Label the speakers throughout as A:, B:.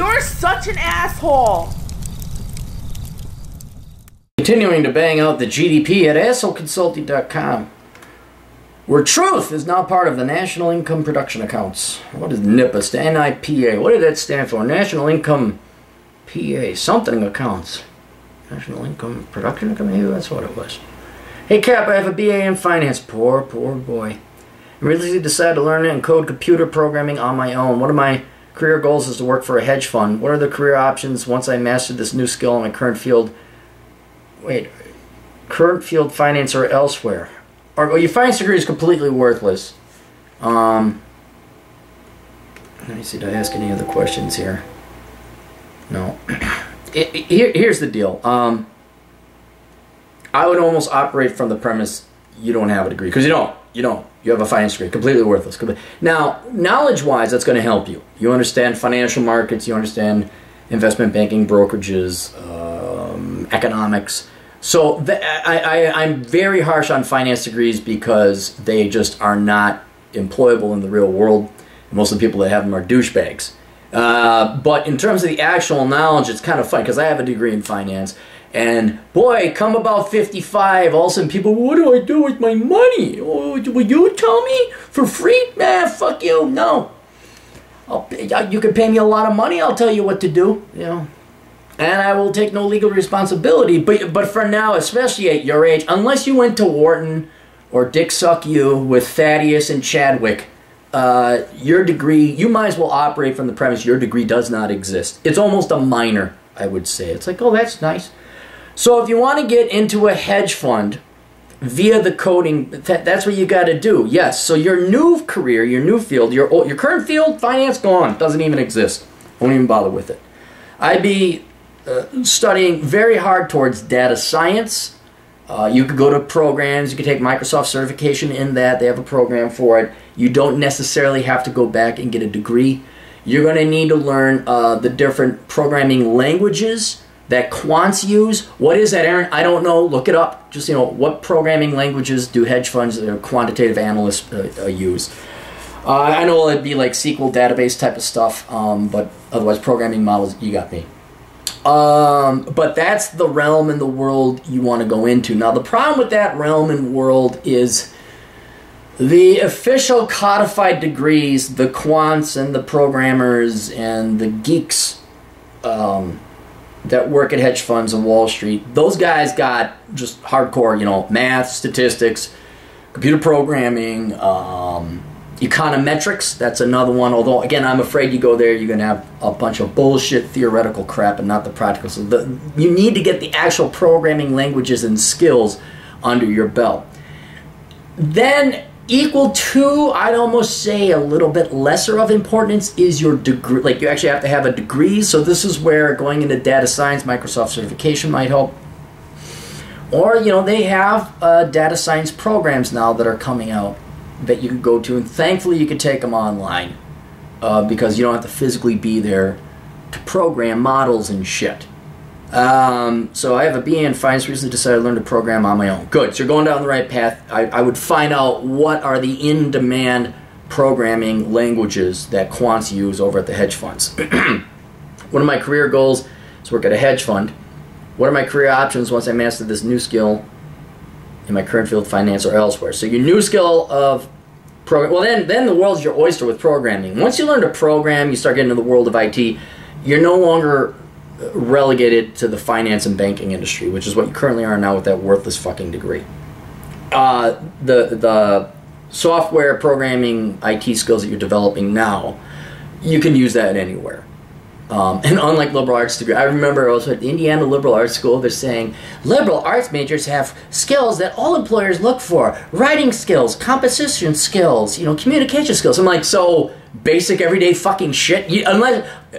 A: You're such an asshole!
B: Continuing to bang out the GDP at assholeconsulting.com, where truth is now part of the National Income Production Accounts. What is NIPA? N-I-P-A. What did that stand for? National Income PA. Something accounts. National Income Production Account? Maybe that's what it was. Hey Cap, I have a BA in finance. Poor boy. I recently decided to learn and code computer programming on my own. One of my career goals is to work for a hedge fund. What are the career options once I mastered this new skill in my current field? Wait, current field, finance, or elsewhere? Or your finance degree is completely worthless. Let me see, did I ask any other questions here? No. Here's the deal. I would almost operate from the premise you don't have a degree. Because you don't. You have a finance degree. Completely worthless. Now, knowledge-wise, that's going to help you. You understand financial markets. You understand investment banking, brokerages, economics. So I'm very harsh on finance degrees because they just are not employable in the real world. Most of the people that have them are douchebags. But in terms of the actual knowledge, it's kind of fun because I have a degree in finance. And boy, come about 55, all of a sudden people, what do I do with my money? Oh, will you tell me for free? Nah, fuck you, no. You can pay me a lot of money, I'll tell you what to do, you know. And I will take no legal responsibility. But for now, especially at your age, unless you went to Wharton or Dick Suck You with Thaddeus and Chadwick, your degree, you might as well operate from the premise your degree does not exist. It's almost a minor, I would say. It's like, oh, that's nice. So if you want to get into a hedge fund via the coding, that's what you got to do. Yes, so your new career, your new field, your current field, finance, gone. Doesn't even exist. Won't even bother with it. I'd be studying very hard towards data science. You could go to programs. You could take Microsoft certification in that. They have a program for it. You don't necessarily have to go back and get a degree. You're going to need to learn the different programming languages that quants use. What is that, Aaron? I don't know. Look it up. Just, what programming languages do hedge funds or quantitative analysts use? I know it'd be like SQL database type of stuff, but otherwise programming models, you got me. But that's the realm in the world you want to go into. Now, the problem with that realm and world is the official codified degrees, the quants and the programmers and the geeks that work at hedge funds and Wall Street, those guys got just hardcore, math, statistics, computer programming, econometrics. That's another one. Although, again, I'm afraid you go there, you're going to have a bunch of bullshit theoretical crap and not the practical. So you need to get the actual programming languages and skills under your belt. Then, equal to, I'd almost say a little bit lesser of importance, is your degree. Like, you actually have to have a degree. So this is where going into data science, Microsoft certification might help. Or, they have data science programs now that are coming out that you can go to, and thankfully you can take them online because you don't have to physically be there to program models and shit. So I have a BA in finance, recently decided to learn to program on my own. Good, so you're going down the right path. I would find out what are the in-demand programming languages that quants use over at the hedge funds. One of my career goals is to work at a hedge fund. What are my career options once I master this new skill in my current field, finance, or elsewhere? So your new skill of program, well then the world's your oyster with programming. Once you learn to program, you start getting into the world of IT, you're no longer relegated to the finance and banking industry, which is what you currently are now with that worthless fucking degree. The software programming IT skills that you're developing now, you can use that anywhere. And unlike liberal arts degree, I remember also at the Indiana Liberal Arts School, they're saying liberal arts majors have skills that all employers look for: writing skills, composition skills, communication skills. I'm like, so basic everyday fucking shit,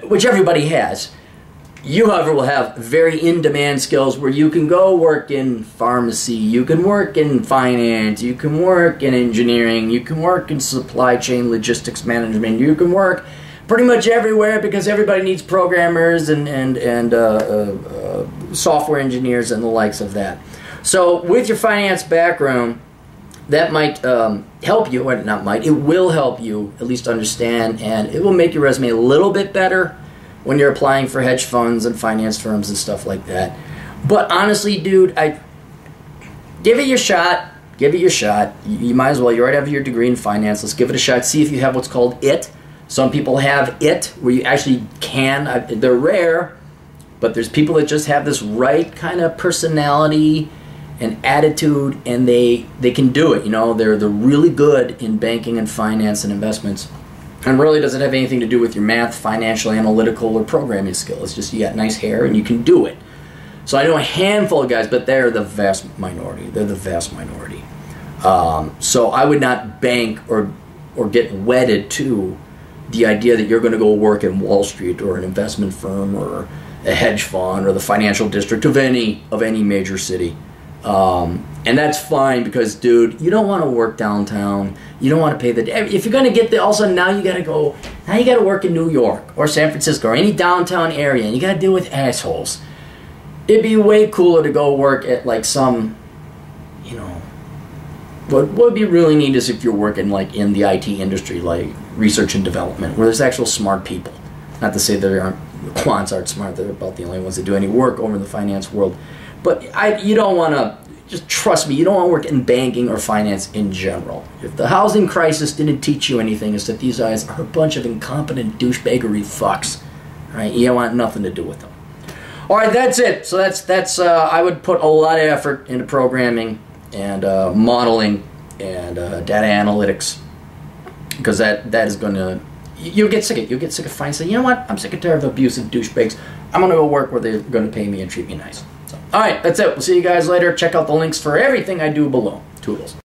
B: which everybody has. You, however, will have very in-demand skills where you can go work in pharmacy, you can work in finance, you can work in engineering, you can work in supply chain logistics management, you can work pretty much everywhere because everybody needs programmers and software engineers and the likes of that. So with your finance background, that might help you, or not might, it will help you at least understand, and it will make your resume a little bit better. when you're applying for hedge funds and finance firms and stuff like that. But honestly, dude, I give it your shot. Give it your shot. You might as well. You already have your degree in finance. Let's give it a shot. See if you have what's called IT. Some people have IT, where you actually can. They're rare, but there's people that just have this right kind of personality and attitude, and they can do it. You know, they're really good in banking and finance and investments. And really doesn't have anything to do with your math, financial, analytical, or programming skills. It's just you got nice hair and you can do it. So I know a handful of guys, but they're the vast minority. They're the vast minority. So I would not bank or get wedded to the idea that you're going to go work in Wall Street or an investment firm or a hedge fund or the financial district of any major city. And that's fine because, dude, you don't want to work downtown. You don't want to pay if you're going to get there, all of a sudden now you got to work in New York or San Francisco or any downtown area, and you got to deal with assholes. It'd be way cooler to go work at like some, you know, what would be really neat is if you're working like in the IT industry, like research and development, where there's actual smart people. Not to say there aren't, quants aren't smart, they're about the only ones that do any work over in the finance world. But you don't want to, just trust me, you don't want to work in banking or finance in general. If the housing crisis didn't teach you anything, it's that these guys are a bunch of incompetent douchebaggery fucks. Right? You don't want nothing to do with them. All right, that's it. So that's I would put a lot of effort into programming and modeling and data analytics, because that is going to, you'll get sick of it. You'll get sick of finding, saying, you know what, I'm sick and tired of abusive douchebags. I'm going to go work where they're going to pay me and treat me nice. So, all right, that's it. We'll see you guys later. Check out the links for everything I do below. Toodles.